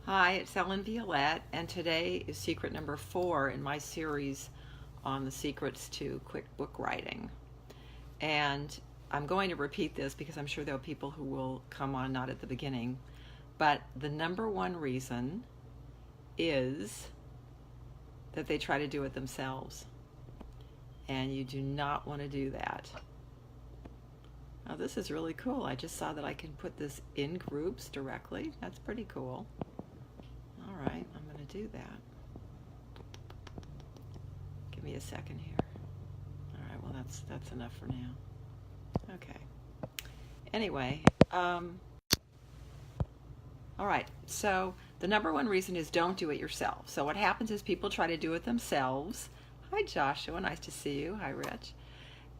Hi, it's Ellen Violette, and today is secret number 4 in my series on the secrets to quick book writing. And I'm going to repeat this because I'm sure there are people who will come on not at the beginning. But the number one reason is that they try to do it themselves. And you do not want to do that. Now, this is really cool. I just saw that I can put this in groups directly. That's pretty cool. All right, I'm going to do that. Give me a second here. All right, well, that's enough for now. Okay. Anyway, all right, so the number one reason is don't do it yourself. So what happens is people try to do it themselves. Hi, Joshua. Nice to see you. Hi, Rich.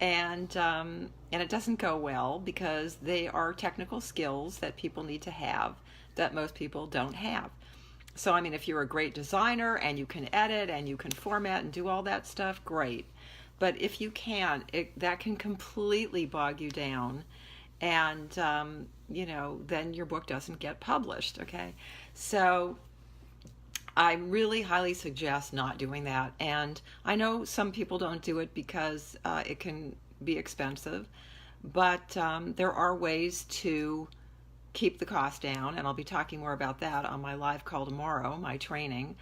And it doesn't go well because they are technical skills that people need to have that most people don't have. So, I mean, if you're a great designer and you can edit and you can format and do all that stuff, great. But if you can't, that can completely bog you down. And, then your book doesn't get published, okay? So I really highly suggest not doing that. And I know some people don't do it because it can be expensive. But there are ways to keep the cost down, and I'll be talking more about that on my live call tomorrow, my training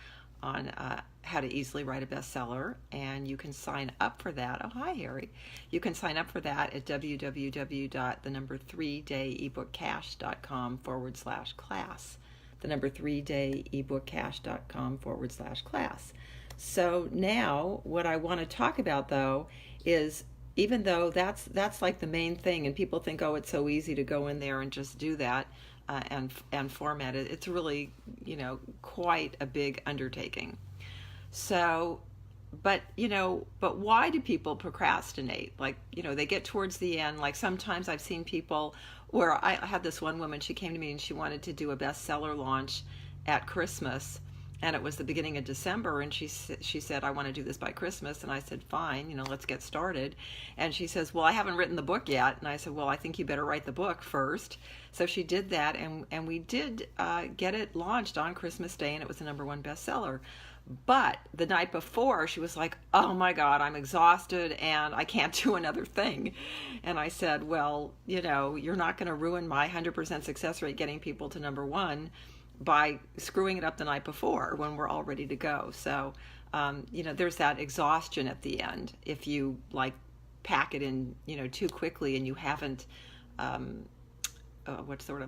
on how to easily write a bestseller, and you can sign up for that. Oh, hi, Harry. You can sign up for that at www.3dayebookcash.com/class. The number 3dayebookcash.com/class. So now what I want to talk about, though, is even though that's like the main thing, and people think, oh, it's so easy to go in there and just do that and format it. It's really, quite a big undertaking. So, but why do people procrastinate? Like, they get towards the end. Like sometimes I've seen people where I had this one woman, she came to me and she wanted to do a bestseller launch at Christmas. And it was the beginning of December, and she said, I want to do this by Christmas. And I said, fine, let's get started. And she says, well, I haven't written the book yet. And I said, well, I think you better write the book first. So she did that, and we did get it launched on Christmas Day, and it was the number one bestseller. But the night before, she was like, oh my God, I'm exhausted and I can't do another thing. And I said, well, you're not going to ruin my 100% success rate getting people to number one by screwing it up the night before when we're all ready to go. So, there's that exhaustion at the end if you pack it in, too quickly and you haven't,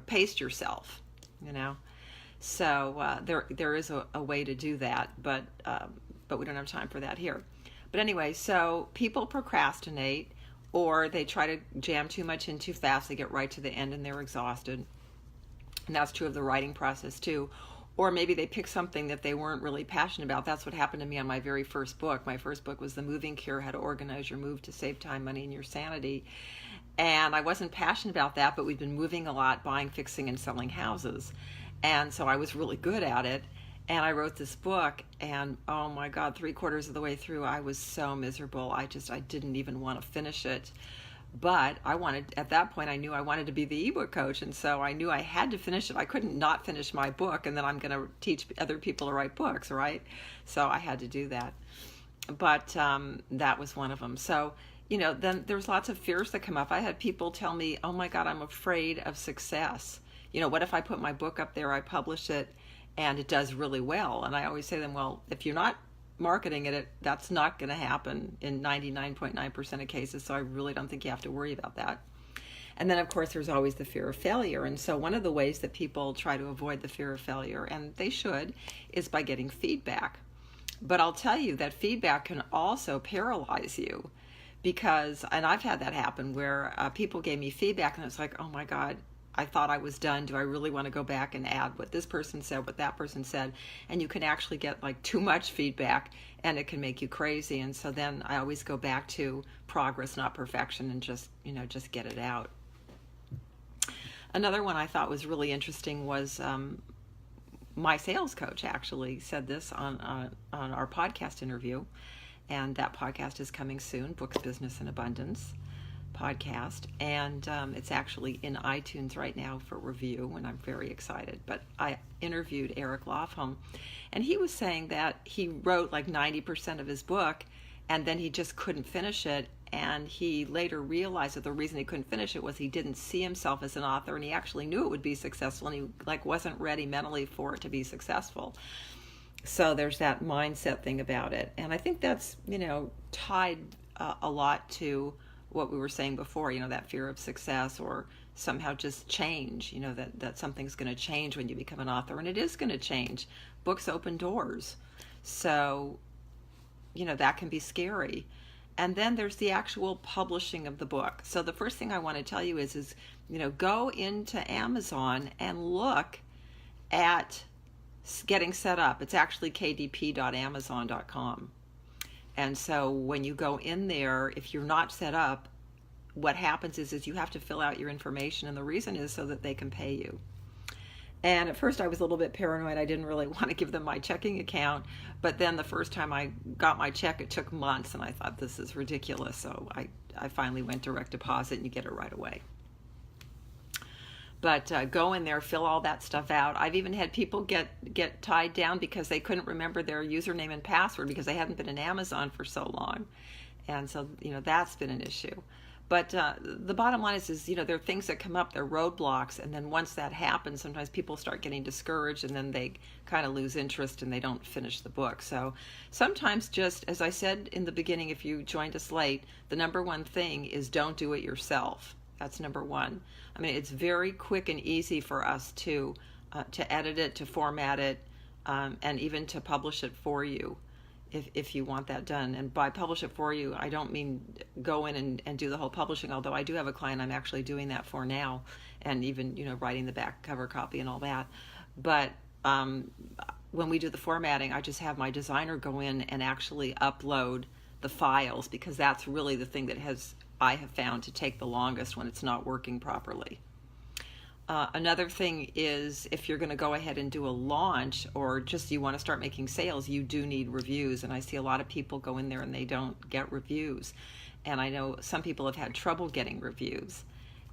paced yourself, So there is a way to do that, but we don't have time for that here. But anyway, so people procrastinate, or they try to jam too much in too fast. They get right to the end and they're exhausted. And that's true of the writing process too. Or maybe they pick something that they weren't really passionate about. That's what happened to me on my very first book. My first book was The Moving Cure, How to Organize Your Move to Save Time, Money, and Your Sanity. And I wasn't passionate about that, but we'd been moving a lot, buying, fixing, and selling houses. And so I was really good at it. And I wrote this book, and oh my God, 3/4 of the way through, I was so miserable. I didn't even want to finish it. But at that point, I knew I wanted to be the ebook coach. And so I knew I had to finish it. I couldn't not finish my book, and then I'm going to teach other people to write books, right? So I had to do that. But that was one of them. So, then there's lots of fears that come up. I had people tell me, oh my God, I'm afraid of success. What if I put my book up there, I publish it, and it does really well? And I always say to them, well, if you're not marketing it, that's not going to happen in 99.9% of cases, so I really don't think you have to worry about that. And then, of course, there's always the fear of failure. And so one of the ways that people try to avoid the fear of failure, and they should, is by getting feedback. But I'll tell you that feedback can also paralyze you because, and I've had that happen where people gave me feedback and it's like, oh my God, I thought I was done. Do I really want to go back and add what this person said, what that person said? And you can actually get too much feedback and it can make you crazy. And so then I always go back to progress, not perfection, and just get it out. Another one I thought was really interesting was my sales coach actually said this on our podcast interview. And that podcast is coming soon, Books, Business, and Abundance. podcast, and it's actually in iTunes right now for review, and I'm very excited. But I interviewed Erik La Femme, and he was saying that he wrote like 90% of his book, and then he just couldn't finish it. And he later realized that the reason he couldn't finish it was he didn't see himself as an author, and he actually knew it would be successful, and he like wasn't ready mentally for it to be successful. So there's that mindset thing about it. And I think that's, tied a lot to what we were saying before, that fear of success or somehow just change, that something's going to change when you become an author. And it is going to change. Books open doors. So, that can be scary. And then there's the actual publishing of the book. So the first thing I want to tell you is go into Amazon and look at getting set up. It's actually kdp.amazon.com. And so when you go in there, if you're not set up, what happens is you have to fill out your information, and the reason is so that they can pay you. And at first I was a little bit paranoid. I didn't really want to give them my checking account, but then the first time I got my check, it took months, and I thought, this is ridiculous. So I finally went direct deposit, and you get it right away. But go in there, fill all that stuff out. I've even had people get tied down because they couldn't remember their username and password because they hadn't been in Amazon for so long. And so, that's been an issue. But the bottom line is there are things that come up, they're roadblocks, and then once that happens, sometimes people start getting discouraged, and then they kind of lose interest and they don't finish the book. So sometimes, just as I said in the beginning, if you joined us late, the number one thing is don't do it yourself. That's number one. I mean, it's very quick and easy for us to edit it, to format it, and even to publish it for you if you want that done. And by publish it for you, I don't mean go in and do the whole publishing, although I do have a client I'm actually doing that for now, and even, writing the back cover copy and all that. But when we do the formatting, I just have my designer go in and actually upload the files, because that's really the thing that I have found to take the longest when it's not working properly. Another thing is, if you're going to go ahead and do a launch, or just you want to start making sales, you do need reviews. And I see a lot of people go in there and they don't get reviews. And I know some people have had trouble getting reviews.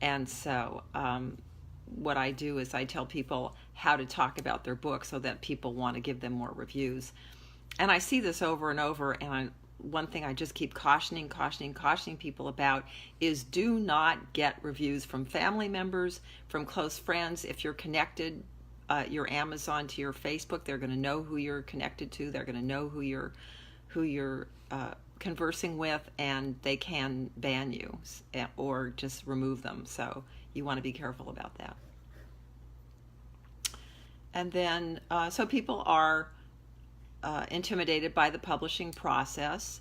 And so what I do is I tell people how to talk about their book so that people want to give them more reviews. And I see this over and over, and one thing I just keep cautioning people about is do not get reviews from family members, from close friends. If you're connected, your Amazon to your Facebook, they're going to know who you're connected to. They're going to know who you're conversing with, and they can ban you or just remove them. So you want to be careful about that. And then, so people are intimidated by the publishing process,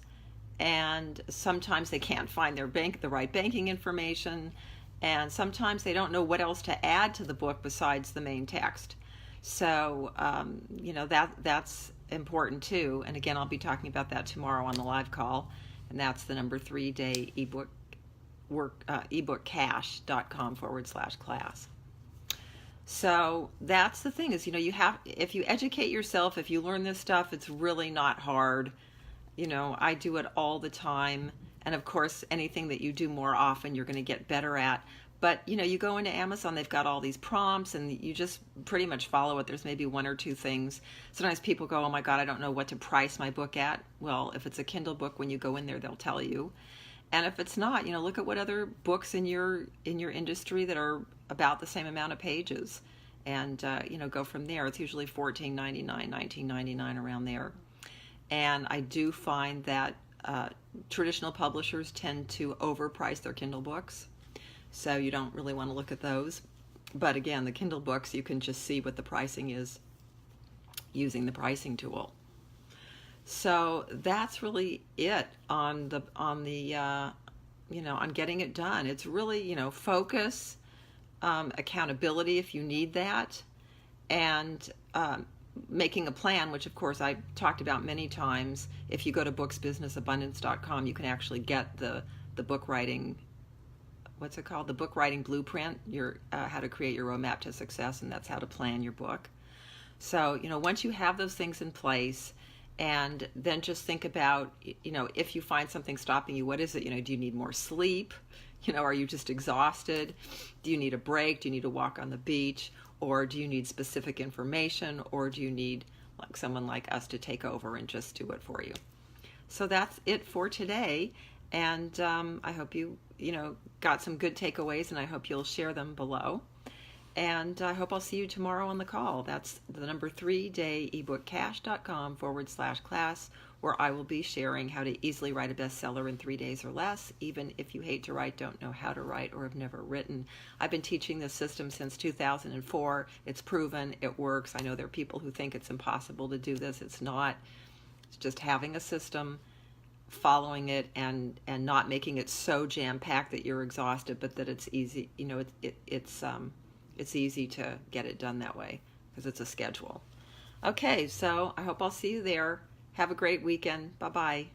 and sometimes they can't find the right banking information, and sometimes they don't know what else to add to the book besides the main text. So that's important too. And again, I'll be talking about that tomorrow on the live call, and that's the number 3-day ebookcash.com/class. So that's the thing is, if you educate yourself, if you learn this stuff, it's really not hard. I do it all the time. And of course, anything that you do more often, you're going to get better at. But, you go into Amazon, they've got all these prompts, and you just pretty much follow it. There's maybe one or two things. Sometimes people go, oh my God, I don't know what to price my book at. Well, if it's a Kindle book, when you go in there, they'll tell you. And if it's not, look at what other books in your industry that are about the same amount of pages, and go from there. It's usually $14.99, $19.99, around there. And I do find that traditional publishers tend to overprice their Kindle books, so you don't really want to look at those. But again, the Kindle books, you can just see what the pricing is using the pricing tool. So that's really it on getting it done. It's really, focus, accountability if you need that, and making a plan, which of course I talked about many times. If you go to booksbusinessabundance.com, you can actually get the book writing, what's it called? The book writing blueprint, how to create your roadmap to success, and that's how to plan your book. So, once you have those things in place, and then just think about, if you find something stopping you, what is it? Do you need more sleep? Are you just exhausted? Do you need a break? Do you need to walk on the beach? Or do you need specific information? Or do you need like someone like us to take over and just do it for you? So that's it for today. And I hope you got some good takeaways, and I hope you'll share them below. And I hope I'll see you tomorrow on the call. That's the number 3dayebookcash.com/class, where I will be sharing how to easily write a bestseller in 3 days or less, even if you hate to write, don't know how to write, or have never written. I've been teaching this system since 2004. It's proven. It works. I know there are people who think it's impossible to do this. It's not. It's just having a system, following it, and not making it so jam-packed that you're exhausted, but that it's easy. It's easy to get it done that way because it's a schedule. Okay, so I hope I'll see you there. Have a great weekend. Bye-bye.